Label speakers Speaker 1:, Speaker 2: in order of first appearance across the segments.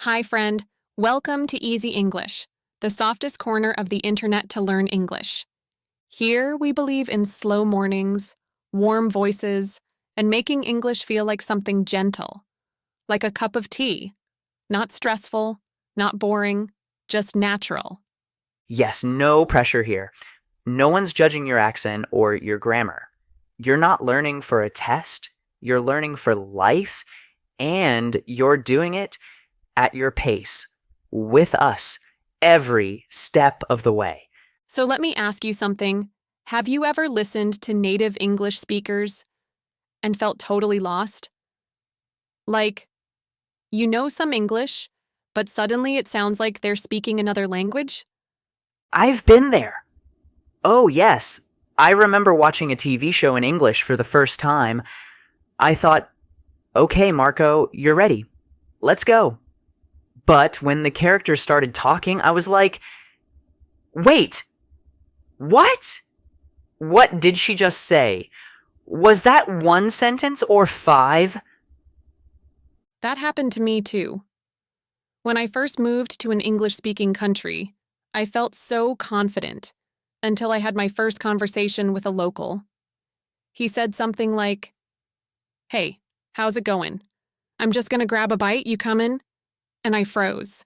Speaker 1: Hi, friend. Welcome to Easy English, the softest corner of the internet to learn English. Here, we believe in slow mornings, warm voices, and making English feel like something gentle, like a cup of tea. Not stressful, not boring, just natural.
Speaker 2: Yes, no pressure here. No one's judging your accent or your grammar. You're not learning for a test, you're learning for life, and you're doing it at your pace, with us, every step of the way.
Speaker 1: So let me ask you something. Have you ever listened to native English speakers and felt totally lost? Like, you know some English, but suddenly it sounds like they're speaking another language?
Speaker 2: I've been there. Oh, yes. I remember watching a TV show in English for the first time. I thought, okay, Marco, you're ready. Let's go. But when the characters started talking, I was like, wait, what? What did she just say? Was that one sentence or five?
Speaker 1: That happened to me too. When I first moved to an English-speaking country, I felt so confident until I had my first conversation with a local. He said something like, "Hey, how's it going? I'm just gonna grab a bite, you coming?" And I froze.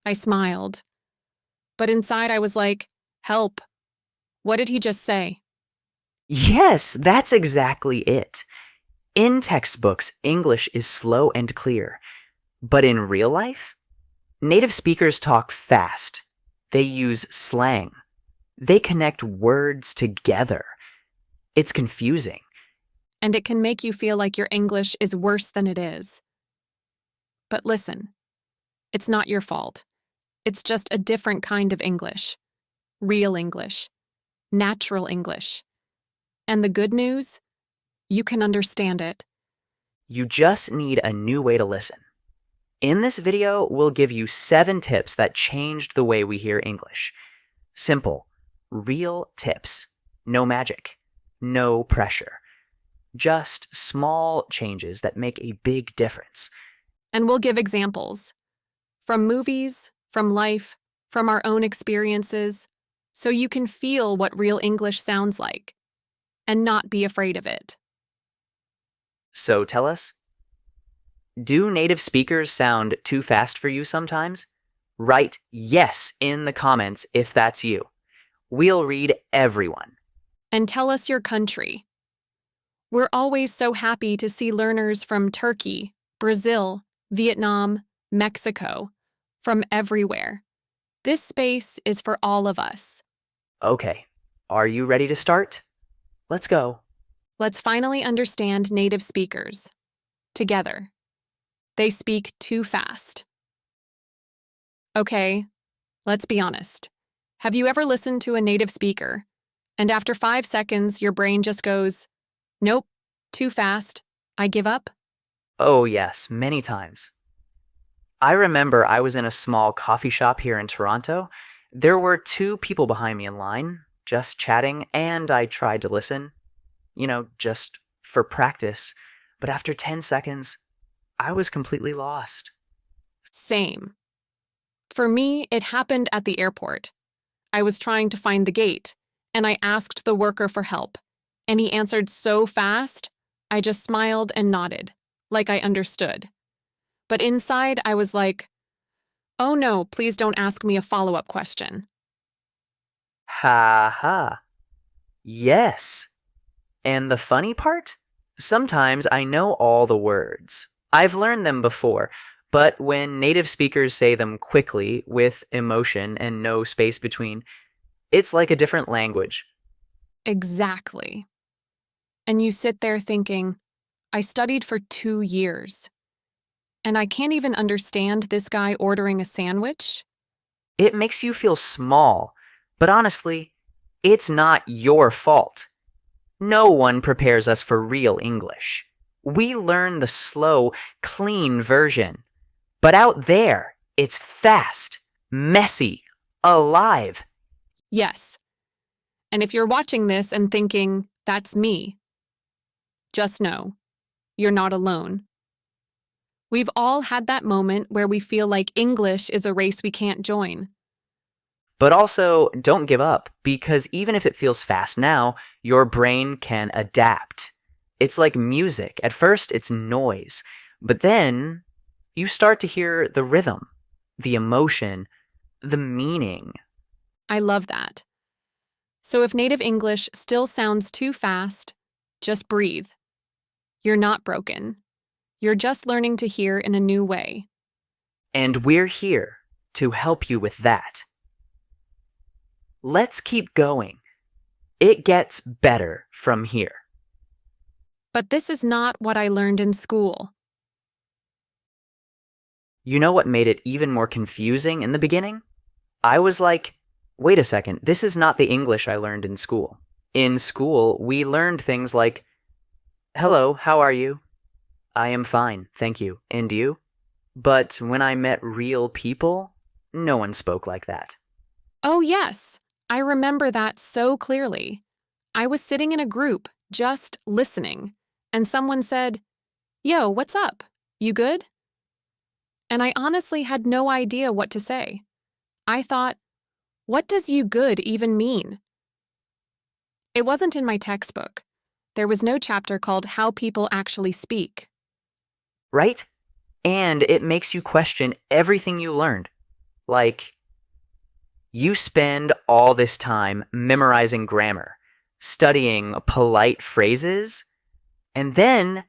Speaker 1: I smiled. But inside I was like, "Help. What did he just say?"
Speaker 2: Yes, that's exactly it. In textbooks, English is slow and clear. But in real life, native speakers talk fast. They use slang. They connect words together. It's confusing.
Speaker 1: And it can make you feel like your English is worse than it is. But listen, it's not your fault. It's just a different kind of English. Real English. Natural English. And the good news? You can understand it.
Speaker 2: You just need a new way to listen. In this video, we'll give you 7 tips that changed the way we hear English. Simple, real tips. No magic. No pressure. Just small changes that make a big difference.
Speaker 1: And we'll give examples. From movies, from life, from our own experiences, so you can feel what real English sounds like and not be afraid of it.
Speaker 2: So tell us, do native speakers sound too fast for you sometimes? Write yes in the comments if that's you. We'll read everyone.
Speaker 1: And tell us your country. We're always so happy to see learners from Turkey, Brazil, Vietnam, Mexico, from everywhere. This space is for all of us.
Speaker 2: Okay, are you ready to start? Let's go.
Speaker 1: Let's finally understand native speakers. Together. They speak too fast. Okay, let's be honest. Have you ever listened to a native speaker, and after 5 seconds, your brain just goes, "Nope, too fast. I give up"?
Speaker 2: Oh, yes, many times. I remember I was in a small coffee shop here in Toronto. There were 2 people behind me in line, just chatting, and I tried to listen, just for practice. But after 10 seconds, I was completely lost.
Speaker 1: Same. For me, it happened at the airport. I was trying to find the gate, and I asked the worker for help, and he answered so fast, I just smiled and nodded, like I understood. But inside, I was like, "Oh no, please don't ask me a follow-up question."
Speaker 2: Ha ha. Yes. And the funny part? Sometimes I know all the words. I've learned them before, but when native speakers say them quickly, with emotion and no space between, it's like a different language.
Speaker 1: Exactly. And you sit there thinking, I studied for 2 years, and I can't even understand this guy ordering a sandwich?
Speaker 2: It makes you feel small, but honestly, it's not your fault. No one prepares us for real English. We learn the slow, clean version. But out there, it's fast, messy, alive.
Speaker 1: Yes. And if you're watching this and thinking, that's me, just know, you're not alone. We've all had that moment where we feel like English is a race we can't join.
Speaker 2: But also, don't give up, because even if it feels fast now, your brain can adapt. It's like music. At first, it's noise, but then you start to hear the rhythm, the emotion, the meaning.
Speaker 1: I love that. So if native English still sounds too fast, just breathe. You're not broken. You're just learning to hear in a new way.
Speaker 2: And we're here to help you with that. Let's keep going. It gets better from here.
Speaker 1: But this is not what I learned in school.
Speaker 2: You know what made it even more confusing in the beginning? I was like, wait a second, this is not the English I learned in school. In school, we learned things like, hello, how are you? I am fine, thank you. And you? But when I met real people, no one spoke like that.
Speaker 1: Oh, yes, I remember that so clearly. I was sitting in a group, just listening, and someone said, "Yo, what's up? You good?" And I honestly had no idea what to say. I thought, what does "you good" even mean? It wasn't in my textbook. There was no chapter called How People Actually Speak.
Speaker 2: Right? And it makes you question everything you learned. Like, you spend all this time memorizing grammar, studying polite phrases, and then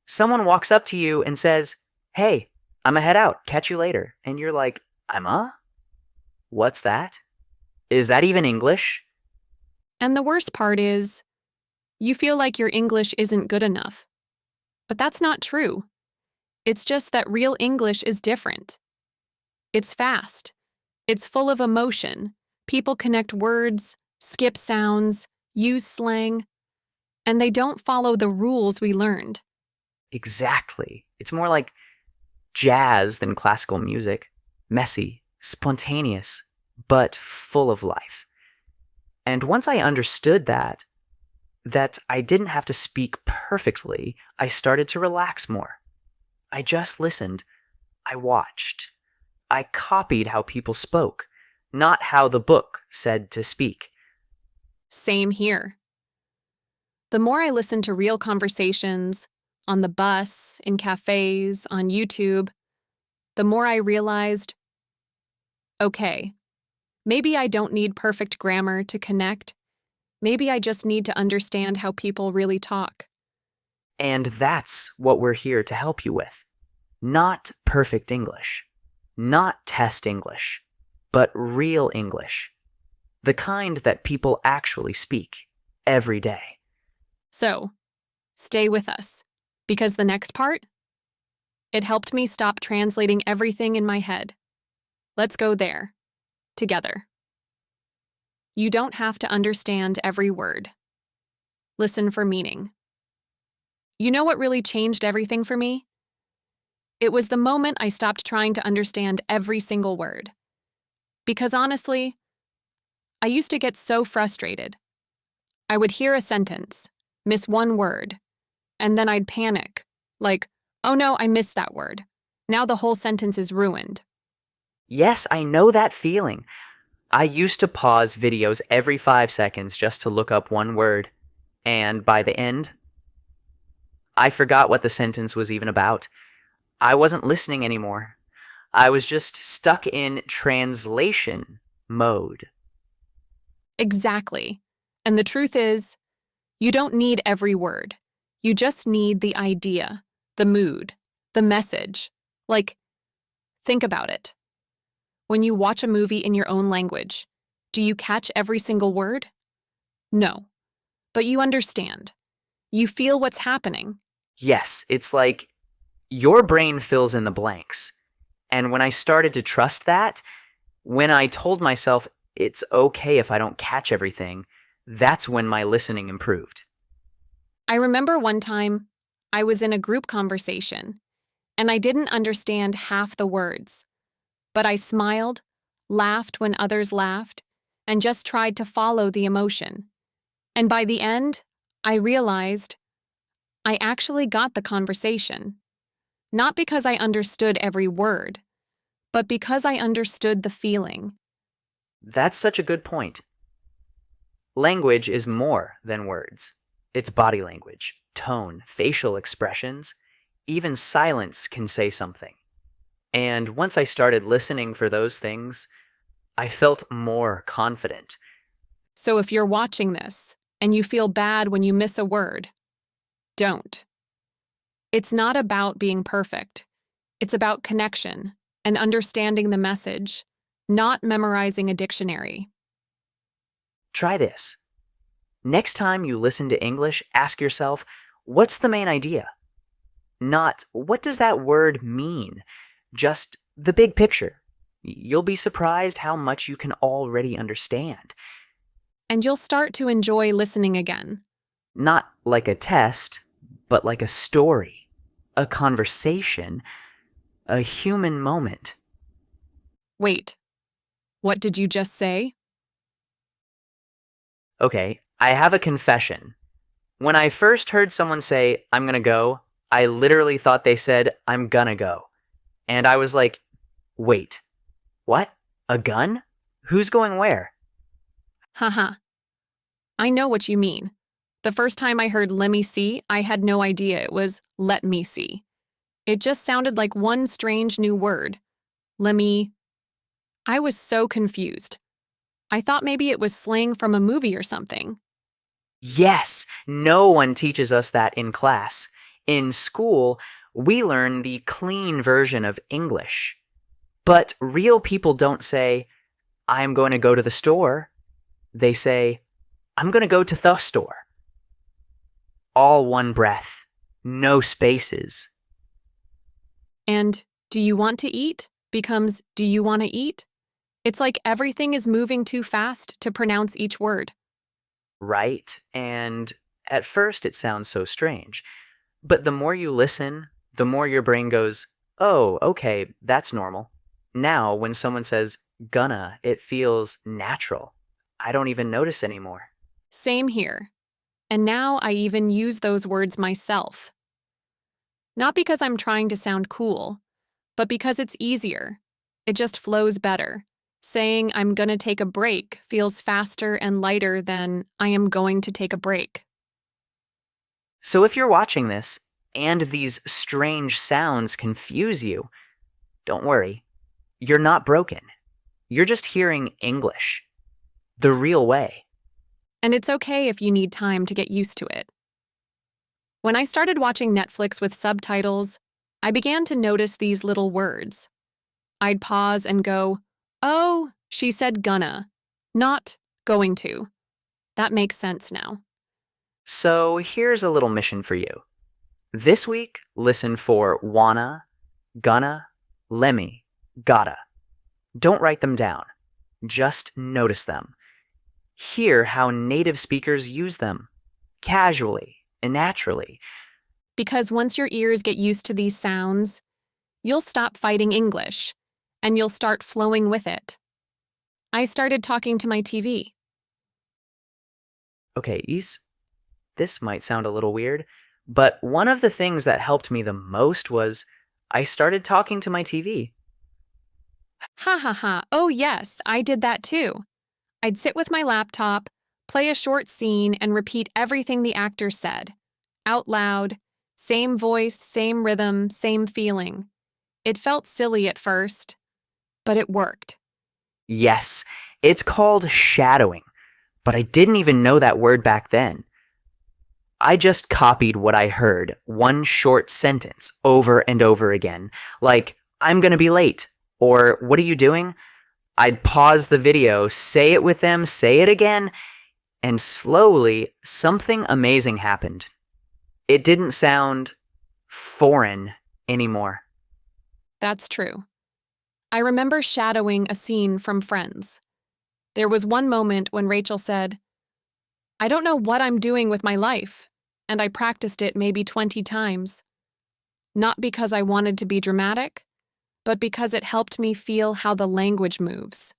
Speaker 2: someone walks up to you and says, hey, I'ma head out, catch you later. And you're like, I'ma? What's that? Is that even English?
Speaker 1: And the worst part is, you feel like your English isn't good enough. But that's not true. It's just that real English is different. It's fast. It's full of emotion. People connect words, skip sounds, use slang, and they don't follow the rules we learned.
Speaker 2: Exactly. It's more like jazz than classical music. Messy, spontaneous, but full of life. And once I understood that I didn't have to speak perfectly, I started to relax more. I just listened. I watched. I copied how people spoke, not how the book said to speak.
Speaker 1: Same here. The more I listened to real conversations, on the bus, in cafes, on YouTube, the more I realized, okay, maybe I don't need perfect grammar to connect. Maybe I just need to understand how people really talk.
Speaker 2: And that's what we're here to help you with. Not perfect English. Not test English. But real English. The kind that people actually speak every day.
Speaker 1: So, stay with us, because the next part, it helped me stop translating everything in my head. Let's go there, together. You don't have to understand every word. Listen for meaning. You know what really changed everything for me? It was the moment I stopped trying to understand every single word. Because honestly, I used to get so frustrated. I would hear a sentence, miss one word, and then I'd panic, like, oh no, I missed that word. Now the whole sentence is ruined.
Speaker 2: Yes, I know that feeling. I used to pause videos every 5 seconds just to look up one word, and by the end, I forgot what the sentence was even about. I wasn't listening anymore. I was just stuck in translation mode.
Speaker 1: Exactly. And the truth is, you don't need every word. You just need the idea, the mood, the message. Like, think about it. When you watch a movie in your own language, do you catch every single word? No. But you understand. You feel what's happening.
Speaker 2: Yes, it's like your brain fills in the blanks. And when I started to trust that, when I told myself it's okay if I don't catch everything, that's when my listening improved.
Speaker 1: I remember one time I was in a group conversation and I didn't understand half the words, but I smiled, laughed when others laughed, and just tried to follow the emotion. And by the end, I realized I actually got the conversation. Not because I understood every word, but because I understood the feeling.
Speaker 2: That's such a good point. Language is more than words. It's body language, tone, facial expressions. Even silence can say something. And once I started listening for those things, I felt more confident.
Speaker 1: So if you're watching this and you feel bad when you miss a word, don't. It's not about being perfect. It's about connection and understanding the message, not memorizing a dictionary.
Speaker 2: Try this. Next time you listen to English, ask yourself, what's the main idea? Not, what does that word mean? Just the big picture. You'll be surprised how much you can already understand.
Speaker 1: And you'll start to enjoy listening again.
Speaker 2: Not like a test, but like a story, a conversation, a human moment.
Speaker 1: Wait, what did you just say?
Speaker 2: Okay, I have a confession. When I first heard someone say, I'm gonna go, I literally thought they said, I'm gonna go. And I was like, wait, what? A gun? Who's going where?
Speaker 1: Haha. I know what you mean. The first time I heard lemme see, I had no idea it was let me see. It just sounded like one strange new word. Lemme. I was so confused. I thought maybe it was slang from a movie or something.
Speaker 2: Yes, no one teaches us that in class. In school, we learn the clean version of English. But real people don't say, I'm going to go to the store. They say, I'm going to go to the store. All one breath, no spaces.
Speaker 1: And do you want to eat becomes do you want to eat? It's like everything is moving too fast to pronounce each word.
Speaker 2: Right? And at first it sounds so strange. But the more you listen, the more your brain goes, oh, okay, that's normal. Now, when someone says gonna, it feels natural. I don't even notice anymore.
Speaker 1: Same here. And now I even use those words myself. Not because I'm trying to sound cool, but because it's easier. It just flows better. Saying I'm gonna take a break feels faster and lighter than I am going to take a break.
Speaker 2: So if you're watching this and these strange sounds confuse you, don't worry. You're not broken. You're just hearing English. The real way.
Speaker 1: And it's okay if you need time to get used to it. When I started watching Netflix with subtitles, I began to notice these little words. I'd pause and go, oh, she said gonna, not going to. That makes sense now.
Speaker 2: So here's a little mission for you. This week, listen for wanna, gonna, lemme, gotta. Don't write them down. Just notice them. Hear how native speakers use them, casually and naturally.
Speaker 1: Because once your ears get used to these sounds, you'll stop fighting English, and you'll start flowing with it. I started talking to my TV.
Speaker 2: Okay, this might sound a little weird, but one of the things that helped me the most was I started talking to my TV.
Speaker 1: Ha ha ha, oh yes, I did that too. I'd sit with my laptop, play a short scene, and repeat everything the actor said. Out loud, same voice, same rhythm, same feeling. It felt silly at first, but it worked.
Speaker 2: Yes, it's called shadowing, but I didn't even know that word back then. I just copied what I heard, one short sentence, over and over again, like, I'm gonna be late, or what are you doing? I'd pause the video, say it with them, say it again, and slowly something amazing happened. It didn't sound foreign anymore.
Speaker 1: That's true. I remember shadowing a scene from Friends. There was one moment when Rachel said, I don't know what I'm doing with my life, and I practiced it maybe 20 times. Not because I wanted to be dramatic, but because it helped me feel how the language moves.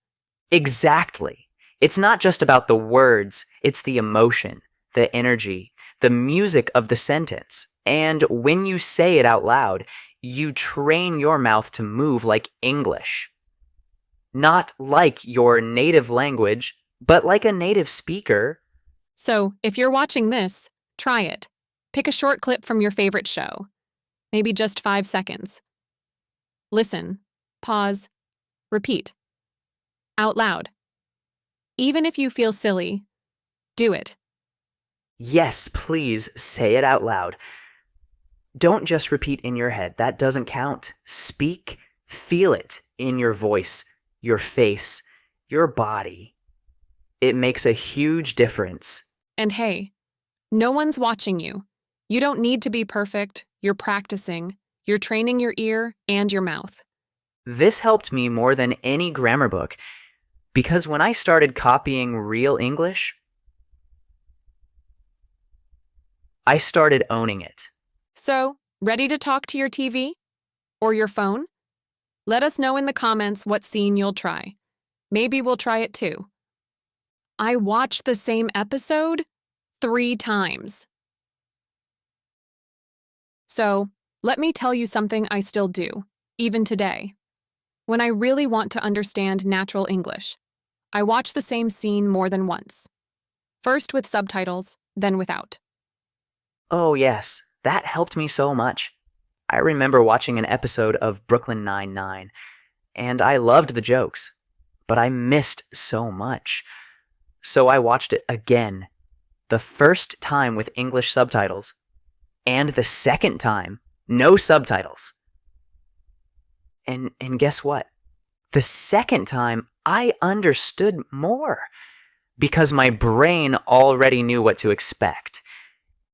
Speaker 2: Exactly. It's not just about the words, it's the emotion, the energy, the music of the sentence. And when you say it out loud, You train your mouth to move like English. Not like your native language, but like a native speaker.
Speaker 1: So, if you're watching this, try it. Pick a short clip from your favorite show, maybe just 5 seconds. Listen, pause, repeat. Out loud. Even if you feel silly, do it.
Speaker 2: Yes, please say it out loud. Don't just repeat in your head. That doesn't count. Speak, feel it in your voice, your face, your body. It makes a huge difference.
Speaker 1: And hey, no one's watching you. You don't need to be perfect. You're practicing. You're training your ear and your mouth.
Speaker 2: This helped me more than any grammar book because when I started copying real English, I started owning it.
Speaker 1: So, ready to talk to your TV? Or your phone? Let us know in the comments what scene you'll try. Maybe we'll try it too. I watched the same episode 3 times. So, let me tell you something I still do, even today. When I really want to understand natural English, I watch the same scene more than once. First with subtitles, then without.
Speaker 2: Oh, yes, that helped me so much. I remember watching an episode of Brooklyn Nine-Nine, and I loved the jokes, but I missed so much. So I watched it again, the first time with English subtitles, and the second time, no subtitles. And guess what? The second time, I understood more because my brain already knew what to expect.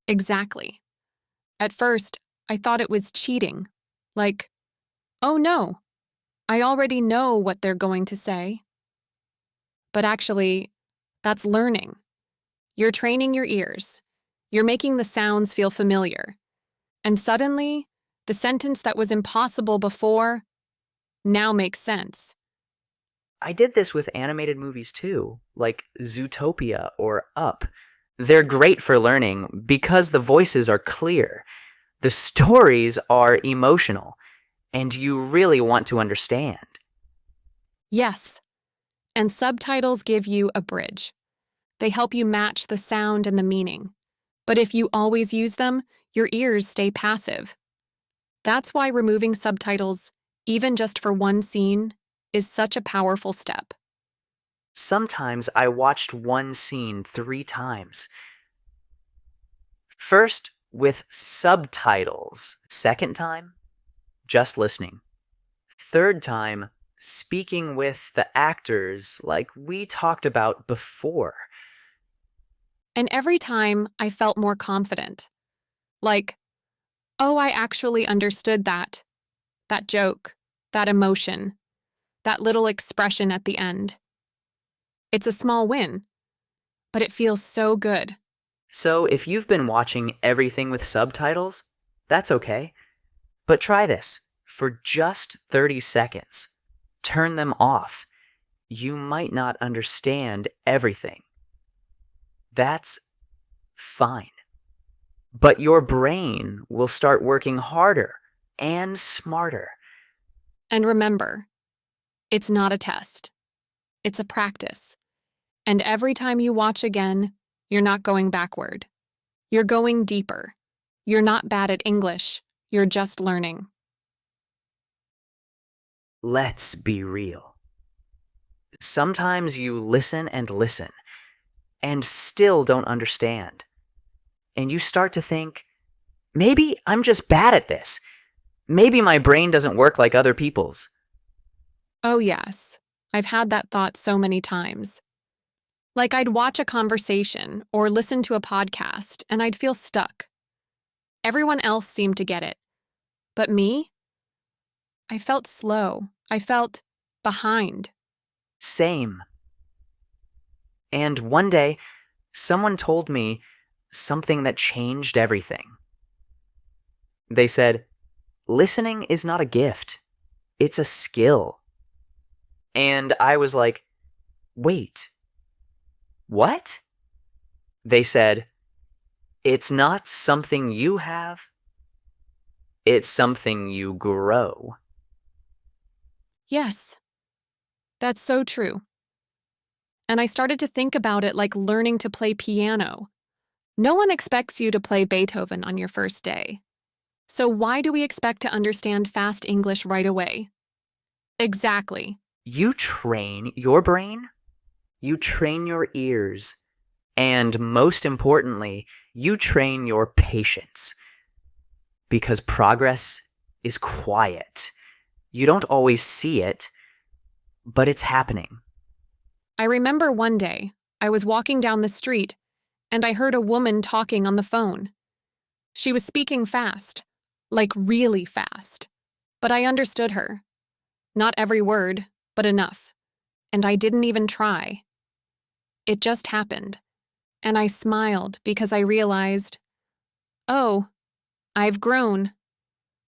Speaker 1: Exactly. At first, I thought it was cheating. Like, oh no, I already know what they're going to say. But actually, that's learning. You're training your ears. You're making the sounds feel familiar. And suddenly, the sentence that was impossible before now makes sense.
Speaker 2: I did this with animated movies too, like Zootopia or Up. They're great for learning because the voices are clear, the stories are emotional, and you really want to understand.
Speaker 1: Yes, and subtitles give you a bridge. They help you match the sound and the meaning. But if you always use them, your ears stay passive. That's why removing subtitles, even just for one scene, is such a powerful step.
Speaker 2: Sometimes I watched one scene 3 times. First, with subtitles. Second time, just listening. Third time, speaking with the actors like we talked about before.
Speaker 1: And every time I felt more confident. Like, oh, I actually understood that. That joke, that emotion, that little expression at the end. It's a small win, but it feels so good.
Speaker 2: So if you've been watching everything with subtitles, that's okay. But try this for just 30 seconds. Turn them off. You might not understand everything. That's fine. But your brain will start working harder and smarter.
Speaker 1: And remember, it's not a test. It's a practice. And every time you watch again, you're not going backward. You're going deeper. You're not bad at English. You're just learning.
Speaker 2: Let's be real. Sometimes you listen and still don't understand. And you start to think, maybe I'm just bad at this. Maybe my brain doesn't work like other people's.
Speaker 1: Oh, yes. I've had that thought so many times. Like I'd watch a conversation or listen to a podcast and I'd feel stuck. Everyone else seemed to get it. But me? I felt slow. I felt behind.
Speaker 2: Same. And one day, someone told me something that changed everything. They said, listening is not a gift, it's a skill. And I was like, wait, what? They said, it's not something you have, It's something you grow.
Speaker 1: Yes, that's so true. And I started to think about it like learning to play piano. No one expects you to play Beethoven on your first day. So why do we expect to understand fast English right away? Exactly.
Speaker 2: You train your brain, you train your ears, and most importantly, you train your patience. Because progress is quiet. You don't always see it, but it's happening.
Speaker 1: I remember one day, I was walking down the street and I heard a woman talking on the phone. She was speaking fast, like really fast. But I understood her. Not every word, but enough. And I didn't even try. It just happened. And I smiled because I realized, oh, I've grown.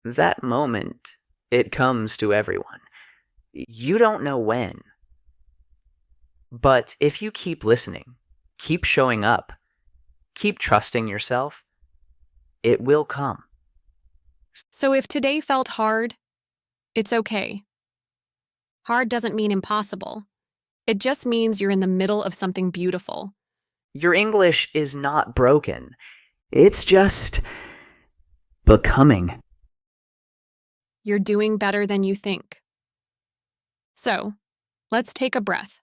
Speaker 2: That moment, it comes to everyone. You don't know when. But if you keep listening, keep showing up, keep trusting yourself, it will come.
Speaker 1: So if today felt hard, it's okay. Hard doesn't mean impossible. It just means you're in the middle of something beautiful.
Speaker 2: Your English is not broken. It's just becoming.
Speaker 1: You're doing better than you think. So, let's take a breath.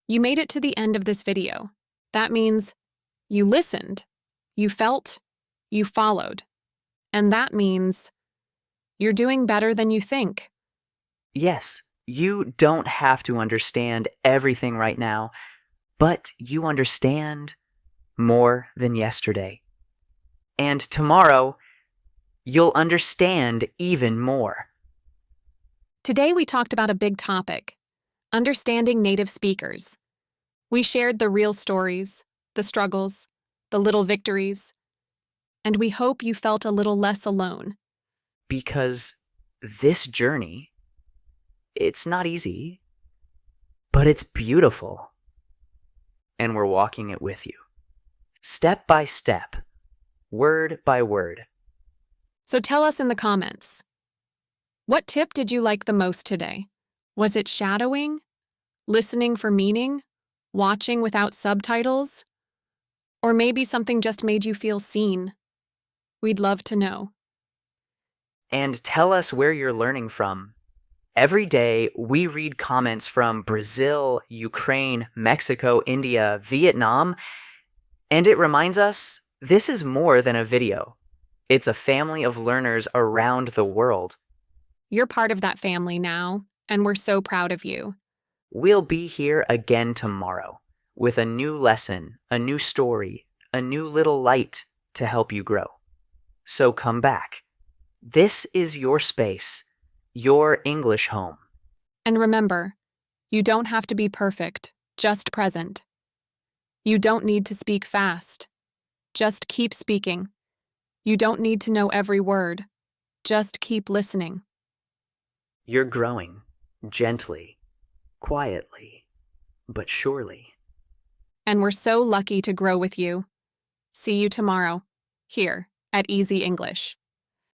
Speaker 1: You made it to the end of this video. That means you listened, you felt, you followed. And that means you're doing better than you think.
Speaker 2: Yes, you don't have to understand everything right now, but you understand more than yesterday. And tomorrow, you'll understand even more.
Speaker 1: Today we talked about a big topic, understanding native speakers. We shared the real stories, the struggles, the little victories, and we hope you felt a little less alone.
Speaker 2: Because this journey, it's not easy, but it's beautiful. And we're walking it with you. Step by step, word by word.
Speaker 1: So tell us in the comments, what tip did you like the most today? Was it shadowing, listening for meaning, watching without subtitles, or maybe something just made you feel seen? We'd love to know.
Speaker 2: And tell us where you're learning from. Every day, we read comments from Brazil, Ukraine, Mexico, India, Vietnam, and it reminds us this is more than a video. It's a family of learners around the world.
Speaker 1: You're part of that family now, and we're so proud of you.
Speaker 2: We'll be here again tomorrow with a new lesson, a new story, a new little light to help you grow. So come back. This is your space, your English home.
Speaker 1: And remember, you don't have to be perfect, just present. You don't need to speak fast. Just keep speaking. You don't need to know every word. Just keep listening.
Speaker 2: You're growing, gently, quietly, but surely.
Speaker 1: And we're so lucky to grow with you. See you tomorrow, here at Easy English.